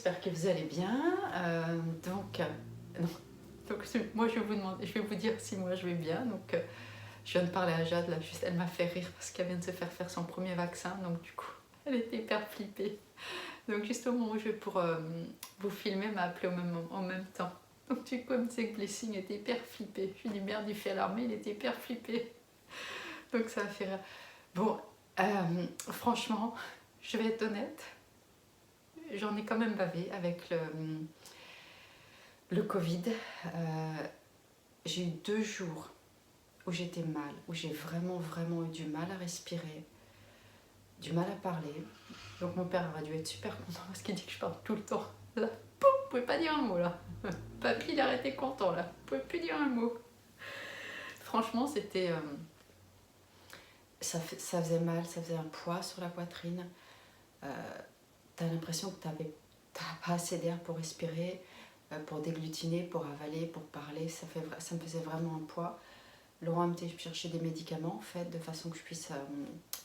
j'espère que vous allez bien. Non. Moi je vais vous dire si moi je vais bien. Je viens de parler à Jade, là, juste, elle m'a fait rire parce qu'elle vient de se faire son premier vaccin, donc du coup, elle était hyper flippée. Donc juste au moment où je vais pour vous filmer, elle m'a appelé en même temps. Donc du coup, elle me disait que Blessing était hyper flippé. Je lui dis merde, il fait alarmer, il était hyper flippé. Donc ça a fait rire. Bon, franchement, je vais être honnête, j'en ai quand même bavé avec le Covid. J'ai eu 2 jours où j'étais mal, où j'ai vraiment eu du mal à respirer, du mal à parler. Donc mon père aurait dû être super content parce qu'il dit que je parle tout le temps. Là, pouf, vous pouvez pas dire un mot là. Papy, il aurait été content là. Vous pouvez plus dire un mot. Franchement, c'était... ça faisait mal, ça faisait un poids sur la poitrine. T'as l'impression que t'as pas assez d'air pour respirer, pour déglutiner, pour avaler, pour parler. Ça me faisait vraiment un poids. Laurent m'a chercher des médicaments en fait, de façon que je puisse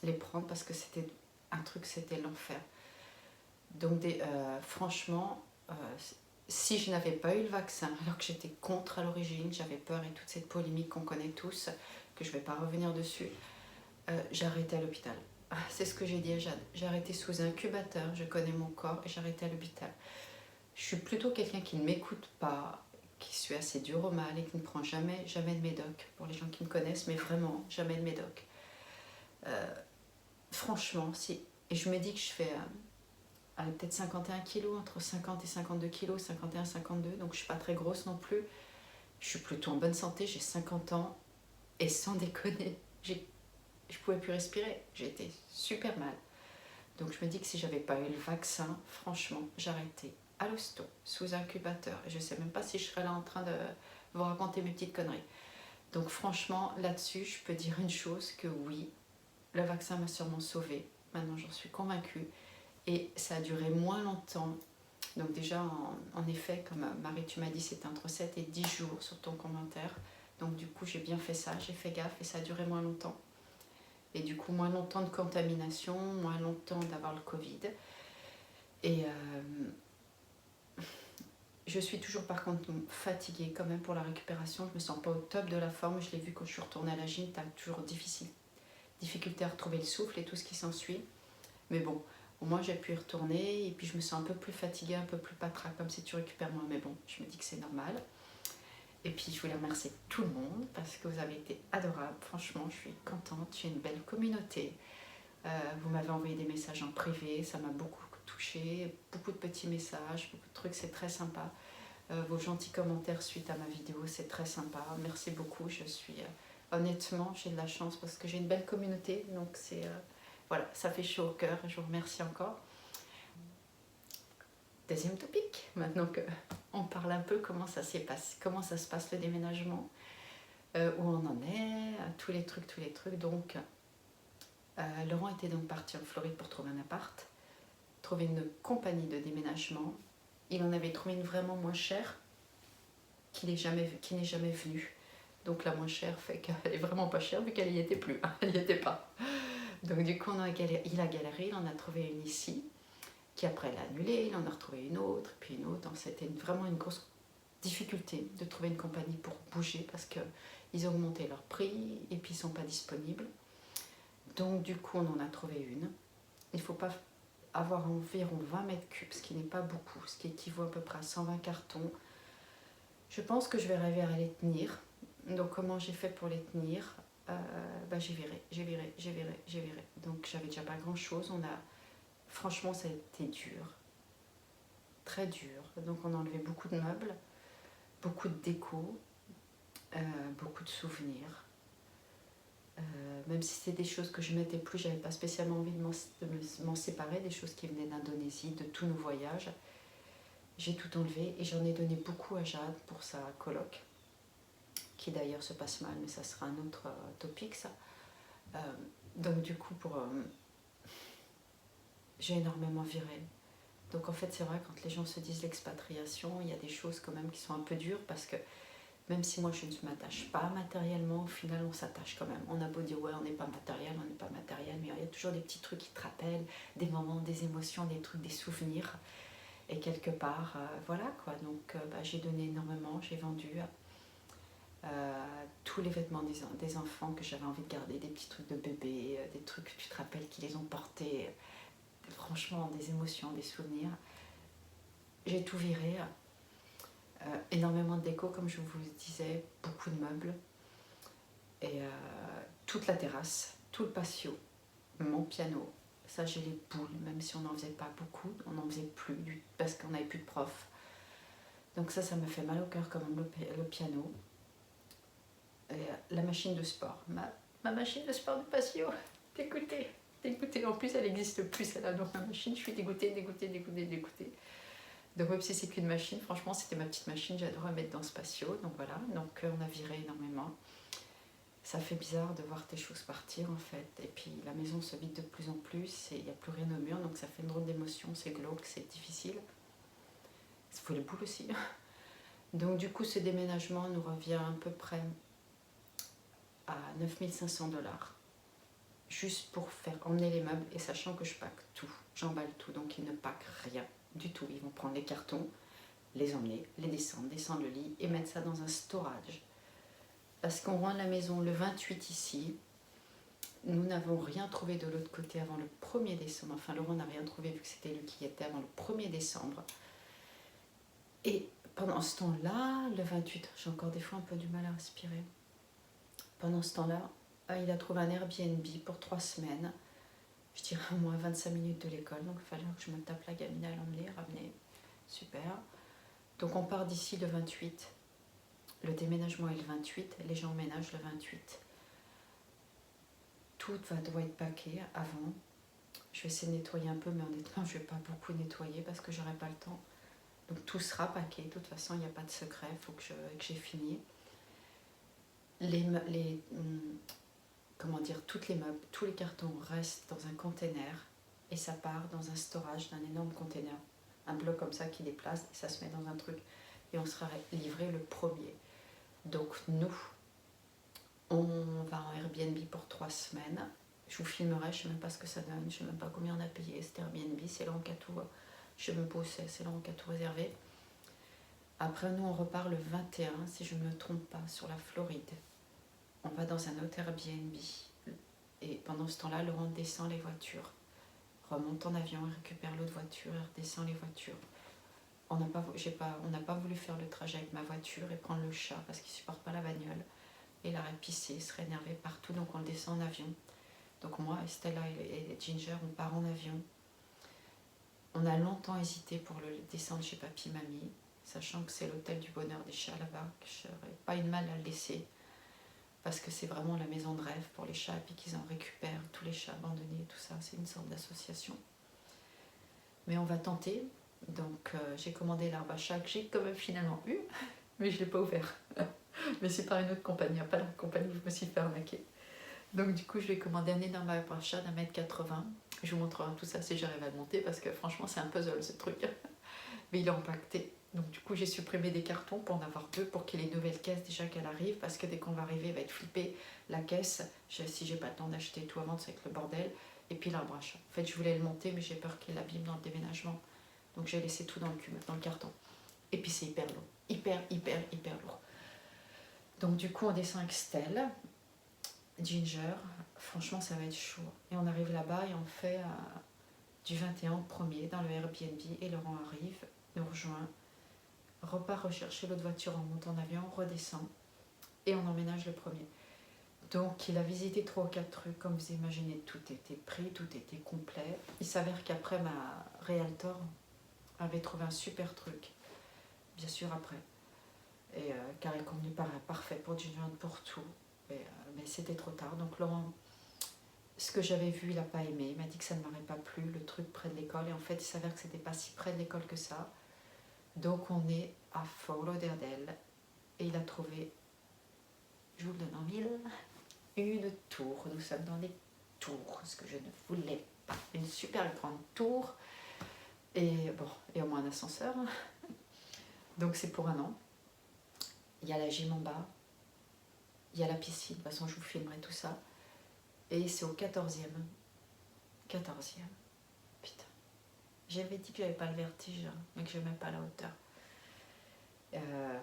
les prendre parce que c'était un truc, c'était l'enfer. Donc franchement, si je n'avais pas eu le vaccin, alors que j'étais contre à l'origine, j'avais peur et toute cette polémique qu'on connaît tous, que je ne vais pas revenir dessus, j'ai arrêté à l'hôpital. C'est ce que j'ai dit à Jade. J'ai arrêté sous incubateur, je connais mon corps et j'ai arrêté à l'hôpital. Je suis plutôt quelqu'un qui ne m'écoute pas, qui suis assez dur au mal et qui ne prend jamais de médoc, pour les gens qui me connaissent, mais vraiment jamais de médoc. Franchement, si. Et je me dis que je fais peut-être 51 kilos, entre 50 et 52 kilos, 51, 52, donc je suis pas très grosse non plus. Je suis plutôt en bonne santé, j'ai 50 ans, et sans déconner, je pouvais plus respirer, j'étais super mal. Donc je me dis que si j'avais pas eu le vaccin, franchement, j'arrêtais à l'hosto, sous incubateur. Et je sais même pas si je serais là en train de vous raconter mes petites conneries. Donc franchement, là-dessus, je peux dire une chose, que oui, le vaccin m'a sûrement sauvée. Maintenant, j'en suis convaincue. Et ça a duré moins longtemps. Donc déjà, en effet, comme Marie, tu m'as dit, c'était entre 7 et 10 jours sur ton commentaire. Donc du coup, j'ai bien fait ça, j'ai fait gaffe et ça a duré moins longtemps. Et du coup, moins longtemps de contamination, moins longtemps d'avoir le Covid. Et je suis toujours par contre fatiguée quand même pour la récupération. Je me sens pas au top de la forme. Je l'ai vu quand je suis retournée à la gym, tu as toujours difficulté à retrouver le souffle et tout ce qui s'ensuit. Mais bon, au moins j'ai pu y retourner et puis je me sens un peu plus fatiguée, un peu plus patra, comme si tu récupères moins. Mais bon, je me dis que c'est normal. Et puis je voulais remercier tout le monde parce que vous avez été adorables. Franchement, je suis contente. J'ai une belle communauté. Vous m'avez envoyé des messages en privé, ça m'a beaucoup touchée. Beaucoup de petits messages, beaucoup de trucs, c'est très sympa. Vos gentils commentaires suite à ma vidéo, c'est très sympa. Merci beaucoup. Je suis honnêtement, j'ai de la chance parce que j'ai une belle communauté. Donc c'est voilà, ça fait chaud au cœur. Je vous remercie encore. Deuxième topic, maintenant qu'on parle un peu comment ça s'est passé, comment ça se passe le déménagement, où on en est, tous les trucs. Donc, Laurent était donc parti en Floride pour trouver un appart, trouver une compagnie de déménagement. Il en avait trouvé une vraiment moins chère, qui n'est jamais venue. Donc la moins chère fait qu'elle est vraiment pas chère vu qu'elle n'y était plus, elle n'y était pas. Donc du coup il a galéré, il en a trouvé une ici, qui après l'a annulée, il en a retrouvé une autre, puis une autre. C'était vraiment une grosse difficulté de trouver une compagnie pour bouger parce qu'ils ont augmenté leur prix et puis ils ne sont pas disponibles. Donc du coup on en a trouvé une. Il ne faut pas avoir environ 20 mètres cubes, ce qui n'est pas beaucoup, ce qui équivaut à peu près à 120 cartons. Je pense que je vais arriver à les tenir. Donc comment j'ai fait pour les tenir, j'ai viré. Donc j'avais déjà pas grand chose. Franchement ça a été dur, très dur. Donc on a enlevé beaucoup de meubles, beaucoup de déco, beaucoup de souvenirs. Même si c'est des choses que je mettais plus, j'avais pas spécialement envie de m'en séparer, des choses qui venaient d'Indonésie, de tous nos voyages. J'ai tout enlevé et j'en ai donné beaucoup à Jade pour sa coloc, qui d'ailleurs se passe mal, mais ça sera un autre topic ça. Donc du coup, j'ai énormément viré. Donc en fait c'est vrai, quand les gens se disent l'expatriation, il y a des choses quand même qui sont un peu dures parce que même si moi je ne m'attache pas matériellement, au final on s'attache quand même. On a beau dire ouais on n'est pas matériel, mais il y a toujours des petits trucs qui te rappellent, des moments, des émotions, des trucs, des souvenirs. Et quelque part, voilà quoi. Donc j'ai donné énormément, j'ai vendu tous les vêtements des enfants que j'avais envie de garder, des petits trucs de bébé, des trucs que tu te rappelles qui les ont portés, franchement des émotions, des souvenirs. J'ai tout viré, énormément de déco comme je vous disais, beaucoup de meubles, et toute la terrasse, tout le patio, mon piano. Ça j'ai les boules, même si on n'en faisait pas beaucoup, on n'en faisait plus parce qu'on n'avait plus de profs. Donc ça me fait mal au cœur quand même, le piano. Et la machine de sport, ma machine de sport du patio, dégoûtée. En plus elle n'existe plus celle-là, donc ma machine, je suis dégoûtée. Donc même si c'est qu'une machine, franchement c'était ma petite machine, j'adorais mettre dans ce patio. Donc voilà, donc on a viré énormément. Ça fait bizarre de voir tes choses partir en fait. Et puis la maison se vide de plus en plus et il n'y a plus rien au mur, donc ça fait une drôle d'émotion, c'est glauque, c'est difficile. Ça fout les boules aussi. Donc du coup ce déménagement nous revient à peu près à 9 500 $, juste pour faire emmener les meubles, et sachant que je pack tout, j'emballe tout, donc ils ne packent rien du tout. Ils vont prendre les cartons, les emmener, les descendre le lit et mettre ça dans un storage. Parce qu'on rend la maison le 28 ici, nous n'avons rien trouvé de l'autre côté avant le 1er décembre. Enfin, Laurent n'a rien trouvé vu que c'était lui qui y était avant le 1er décembre. Et pendant ce temps-là, le 28, j'ai encore des fois un peu du mal à respirer. Pendant ce temps-là, il a trouvé un Airbnb pour 3 semaines. Je dirais à moins 25 minutes de l'école. Donc il fallait que je me tape la gamine à l'emmener, ramener. Super. Donc on part d'ici le 28. Le déménagement est le 28. Les gens emménagent le 28. Tout doit être paqué avant. Je vais essayer de nettoyer un peu, mais honnêtement, je ne vais pas beaucoup nettoyer parce que j'aurai pas le temps. Donc tout sera paqué. De toute façon, il n'y a pas de secret. Il faut que j'ai fini. Toutes les meubles, tous les cartons restent dans un container et ça part dans un storage d'un énorme container. Un bloc comme ça qui déplace et ça se met dans un truc. Et on sera livré le 1er. Donc nous, on va en Airbnb pour 3 semaines. Je vous filmerai, je ne sais même pas ce que ça donne, je ne sais même pas combien on a payé cet Airbnb. C'est Laurent qui a tout, je me bossais, c'est Laurent qui a tout réservé. Après nous on repart le 21, si je ne me trompe pas, sur la Floride. On va dans un autre Airbnb. Et pendant ce temps-là, Laurent descend les voitures, remonte en avion et récupère l'autre voiture et redescend les voitures. On n'a pas voulu faire le trajet avec ma voiture et prendre le chat parce qu'il ne supporte pas la bagnole. Il aurait pissé, il serait énervé partout, donc on le descend en avion. Donc moi, Stella et Ginger, on part en avion. On a longtemps hésité pour le descendre chez papy, mamie, sachant que c'est l'hôtel du bonheur des chats là-bas, que je n'aurais pas eu de mal à le laisser. Parce que c'est vraiment la maison de rêve pour les chats, et puis qu'ils en récupèrent, tous les chats abandonnés, tout ça, c'est une sorte d'association. Mais on va tenter, donc j'ai commandé l'arbre à chat que j'ai quand même finalement eu, mais je ne l'ai pas ouvert. Mais c'est par une autre compagnie, pas la compagnie où je me suis fait arnaquer. Donc du coup, je vais commander un énorme arbre à chat d'1,80 m. Je vous montrerai tout ça si j'arrive à le monter, parce que franchement, c'est un puzzle ce truc. Mais il est empaqueté. Donc du coup j'ai supprimé des cartons pour en avoir 2 pour qu'il y ait les nouvelles caisses déjà qu'elle arrive, parce que dès qu'on va arriver il va être flippé la caisse, si j'ai pas le temps d'acheter tout avant, c'est avec le bordel, et puis l'arbre à chat. En fait je voulais le monter mais j'ai peur qu'il l'abîme dans le déménagement, donc j'ai laissé tout dans le carton. Et puis c'est hyper lourd, hyper lourd. Donc du coup on descend avec Stella, Ginger, franchement ça va être chaud. Et on arrive là-bas et on fait du 21 au 1er dans le Airbnb, et Laurent arrive, nous rejoint, repart rechercher l'autre voiture, on monte en avion, on redescend et on emménage le 1er. Donc il a visité 3 ou 4 trucs, comme vous imaginez, tout était pris, tout était complet. Il s'avère qu'après ma Realtor avait trouvé un super truc, bien sûr après, et car il est convenu parfait pour Ginger, pour tout, mais c'était trop tard. Donc Laurent, ce que j'avais vu, il n'a pas aimé, il m'a dit que ça ne m'aurait pas plu, le truc près de l'école, et en fait il s'avère que c'était pas si près de l'école que ça. Donc on est à Fort Lauderdale et il a trouvé, je vous le donne en mille, une tour. Nous sommes dans des tours, ce que je ne voulais pas. Une super grande tour et bon, et au moins un ascenseur. Donc c'est pour 1 an. Il y a la gym en bas, il y a la piscine, de toute façon je vous filmerai tout ça. Et c'est au 14e. 14e. Putain. J'avais dit que j'avais pas le vertige, hein, mais que je n'aimais pas la hauteur.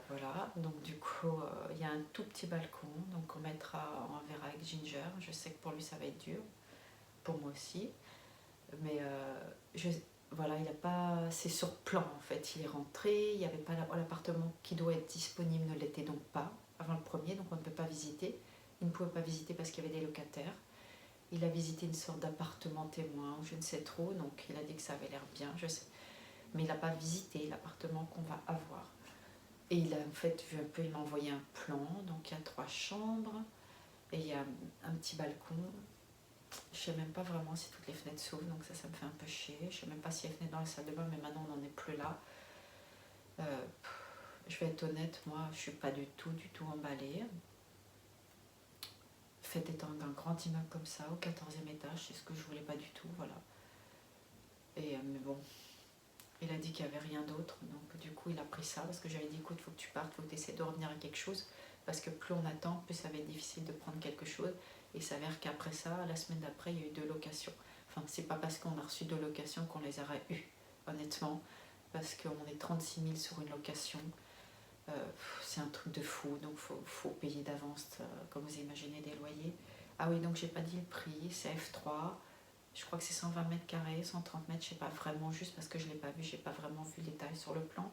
Voilà, donc du coup, il y a un tout petit balcon, donc on mettra, on verra avec Ginger. Je sais que pour lui ça va être dur, pour moi aussi, mais voilà, il a pas, c'est sur plan en fait. Il est rentré, il n'y avait pas l'appartement qui doit être disponible ne l'était donc pas avant le premier, donc on ne peut pas visiter. Il ne pouvait pas visiter parce qu'il y avait des locataires. Il a visité une sorte d'appartement témoin ou je ne sais trop, donc il a dit que ça avait l'air bien, je sais, mais il n'a pas visité l'appartement qu'on va avoir. Et il a en fait vu un peu, il m'a envoyé un plan, donc il y a 3 chambres et il y a un petit balcon. Je sais même pas vraiment si toutes les fenêtres s'ouvrent, donc ça me fait un peu chier. Je sais même pas s'il y a fenêtre dans la salle de bain, mais maintenant on n'en est plus là. Je vais être honnête, moi je suis pas du tout emballée. Fait étant d'un grand immeuble comme ça, au 14e étage, c'est ce que je voulais pas du tout, voilà. Et mais bon, il a dit qu'il n'y avait rien d'autre, donc du coup il a pris ça, parce que j'avais dit écoute, faut que tu partes, faut que tu essaies de revenir à quelque chose, parce que plus on attend, plus ça va être difficile de prendre quelque chose. Et il s'avère qu'après ça, la semaine d'après, il y a eu 2 locations. Enfin, c'est pas parce qu'on a reçu 2 locations qu'on les aurait eues, honnêtement, parce qu'on est 36 000 sur une location. C'est un truc de fou, donc faut payer d'avance, comme vous imaginez, des loyers. Ah oui, donc j'ai pas dit le prix, c'est F3. Je crois que c'est 120 mètres carrés, 130 mètres, je sais pas vraiment juste parce que je l'ai pas vu, j'ai pas vraiment vu les tailles sur le plan.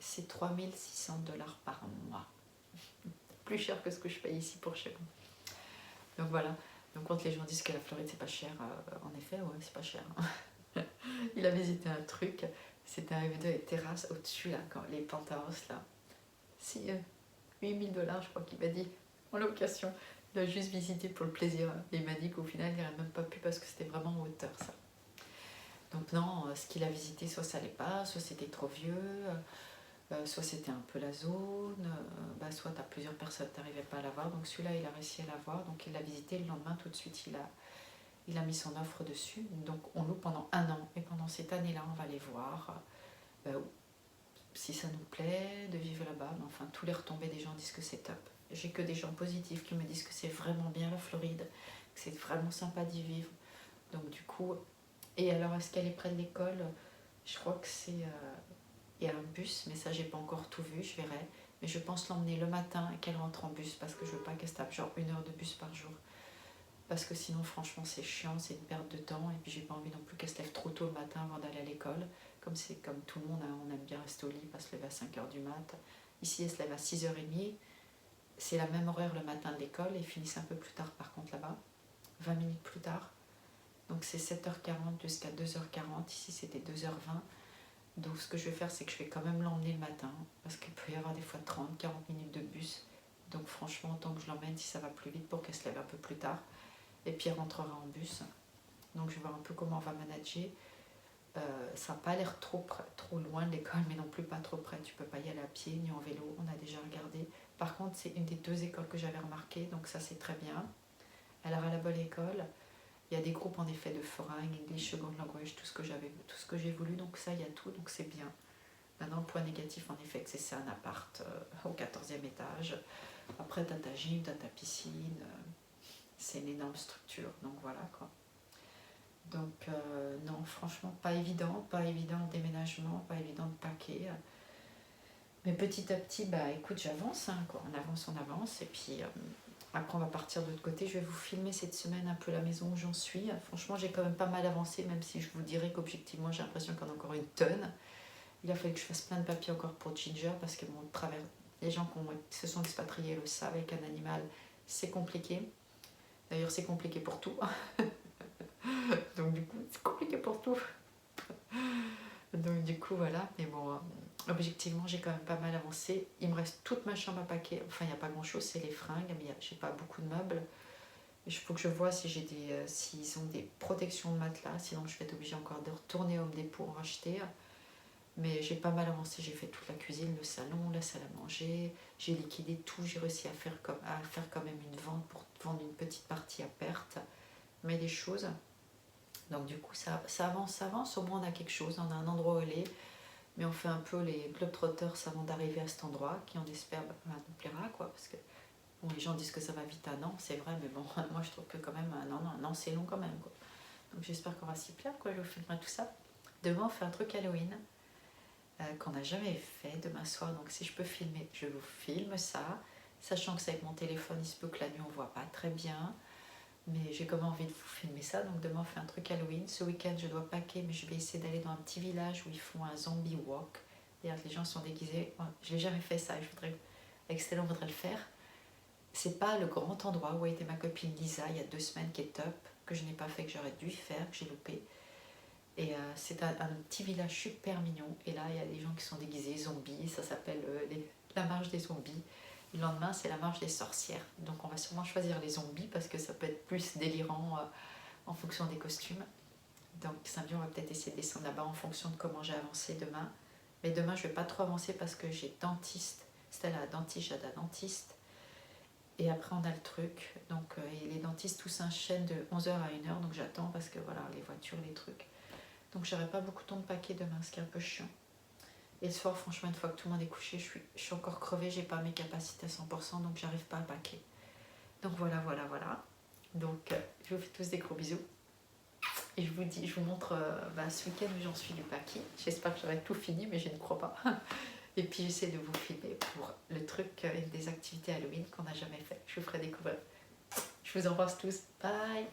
C'est 3600 $ par mois. Plus cher que ce que je paye ici pour chez moi. Donc voilà. Donc quand les gens disent que la Floride c'est pas cher, en effet, ouais, c'est pas cher. Il a visité un truc, c'était un F2 et terrasse au-dessus, là, quand les penthouses, là. Si, 8000 $, je crois qu'il m'a dit, en location. Il a juste visité pour le plaisir. Et il m'a dit qu'au final, il n'aurait même pas pu parce que c'était vraiment en hauteur, ça. Donc non, ce qu'il a visité, soit ça n'allait pas, soit c'était trop vieux, soit c'était un peu la zone, soit tu as plusieurs personnes, tu n'arrivais pas à l'avoir. Donc celui-là, il a réussi à l'avoir. Donc il l'a visité le lendemain, tout de suite, il a mis son offre dessus. Donc on loue pendant 1 an. Et pendant cette année-là, on va aller voir si ça nous plaît de vivre là-bas. Mais enfin, tous les retombées des gens disent que c'est top. J'ai que des gens positifs qui me disent que c'est vraiment bien la Floride, que c'est vraiment sympa d'y vivre. Donc du coup, et alors est-ce qu'elle est près de l'école? Je crois que c'est... il y a un bus, mais ça j'ai pas encore tout vu, je verrai. Mais je pense l'emmener le matin et qu'elle rentre en bus parce que je veux pas qu'elle se tape genre 1 heure de bus par jour. Parce que sinon franchement c'est chiant, c'est une perte de temps et puis j'ai pas envie non plus qu'elle se lève trop tôt le matin avant d'aller à l'école. Comme c'est comme tout le monde, hein, on aime bien rester au lit, pas se lever à 5h du mat. Ici elle se lève à 6h30, c'est la même horaire le matin de l'école et ils finissent un peu plus tard par contre là-bas, 20 minutes plus tard. Donc c'est 7h40 jusqu'à 2h40, ici c'était 2h20. Donc ce que je vais faire, c'est que je vais quand même l'emmener le matin, parce qu'il peut y avoir des fois 30-40 minutes de bus. Donc franchement, autant que je l'emmène si ça va plus vite pour qu'elle se lève un peu plus tard. Et puis elle rentrera en bus. Donc je vais voir un peu comment on va manager. Ça n'a pas l'air trop loin de l'école, mais non plus pas trop près. Tu peux pas y aller à pied ni en vélo, on a déjà regardé. Par contre, c'est une des 2 écoles que j'avais remarqué, donc ça c'est très bien. Elle aura la bonne école. Il y a des groupes en effet de foreign, English, second language, tout ce que j'ai voulu, donc ça il y a tout, donc c'est bien. Maintenant le point négatif en effet, c'est un appart au 14e étage. Après t'as ta gym, t'as ta piscine, c'est une énorme structure, donc voilà quoi. Donc non, franchement pas évident le déménagement, pas évident de paquer. Mais petit à petit, bah écoute, j'avance, hein, quoi. On avance, et puis après on va partir de l'autre côté. Je vais vous filmer cette semaine un peu la maison où j'en suis. Franchement, j'ai quand même pas mal avancé, même si je vous dirais qu'objectivement, j'ai l'impression qu'il y en a encore une tonne. Il a fallu que je fasse plein de papiers encore pour Ginger, parce que bon, les gens qui se sont expatriés le savent, avec un animal, c'est compliqué. D'ailleurs, c'est compliqué pour tout. Donc du coup, c'est compliqué pour tout. Donc du coup, voilà. Mais bon, objectivement, j'ai quand même pas mal avancé. Il me reste toute ma chambre à paquer. Enfin, il n'y a pas grand-chose, c'est les fringues, mais j'ai pas beaucoup de meubles. Il faut que je vois si s'ils ont des protections de matelas, sinon je vais être obligée encore de retourner au Home Depot en racheter. Mais j'ai pas mal avancé, j'ai fait toute la cuisine, le salon, la salle à manger, j'ai liquidé tout, j'ai réussi à faire quand même une vente pour vendre une petite partie à perte, mais des choses. Donc du coup ça avance, au moins on a quelque chose, on a un endroit où aller, mais on fait un peu les globetrotters avant d'arriver à cet endroit, qui on espère nous plaira, quoi, parce que bon, les gens disent que ça va vite un an, c'est vrai, mais bon, moi je trouve que quand même un an c'est long quand même, quoi. Donc j'espère qu'on va s'y plaire, quoi, je vous filmerai tout ça. Demain, on fait un truc Halloween qu'on n'a jamais fait demain soir. Donc si je peux filmer, je vous filme ça. Sachant que c'est avec mon téléphone, il se peut que la nuit on voit pas très bien. Mais j'ai comme envie de vous filmer ça. Donc demain, on fait un truc Halloween. Ce week-end, je dois packer, mais je vais essayer d'aller dans un petit village où ils font un zombie walk. C'est-à-dire que les gens sont déguisés. Je n'ai jamais fait ça et je voudrais, avec Stella, on voudrait le faire. C'est pas le grand endroit où a été ma copine Lisa il y a 2 semaines qui est top, que je n'ai pas fait, que j'aurais dû faire, que j'ai loupé. Et c'est un petit village super mignon. Et là, il y a des gens qui sont déguisés zombies. Ça s'appelle la marche des zombies. Le lendemain, c'est la marche des sorcières. Donc on va sûrement choisir les zombies parce que ça peut être plus délirant en fonction des costumes. Donc samedi, on va peut-être essayer de descendre là-bas en fonction de comment j'ai avancé demain. Mais demain, je ne vais pas trop avancer parce que j'ai dentiste. Stella a dentiste, Jada dentiste. Et après, on a le truc. Donc et les dentistes tous s'enchaînent de 11h à 1h. Donc j'attends parce que voilà, les voitures, les trucs. Donc j'aurai pas beaucoup de temps de paquet demain, ce qui est un peu chiant. Et le soir, franchement, une fois que tout le monde est couché, je suis encore crevée, j'ai pas mes capacités à 100%, donc j'arrive pas à paquer. Donc voilà, voilà, voilà. Donc je vous fais tous des gros bisous. Et je vous montre ce week-end où j'en suis du paquet. J'espère que j'aurai tout fini, mais je ne crois pas. Et puis j'essaie de vous filmer pour le truc des activités Halloween qu'on n'a jamais fait. Je vous ferai découvrir. Je vous embrasse tous. Bye!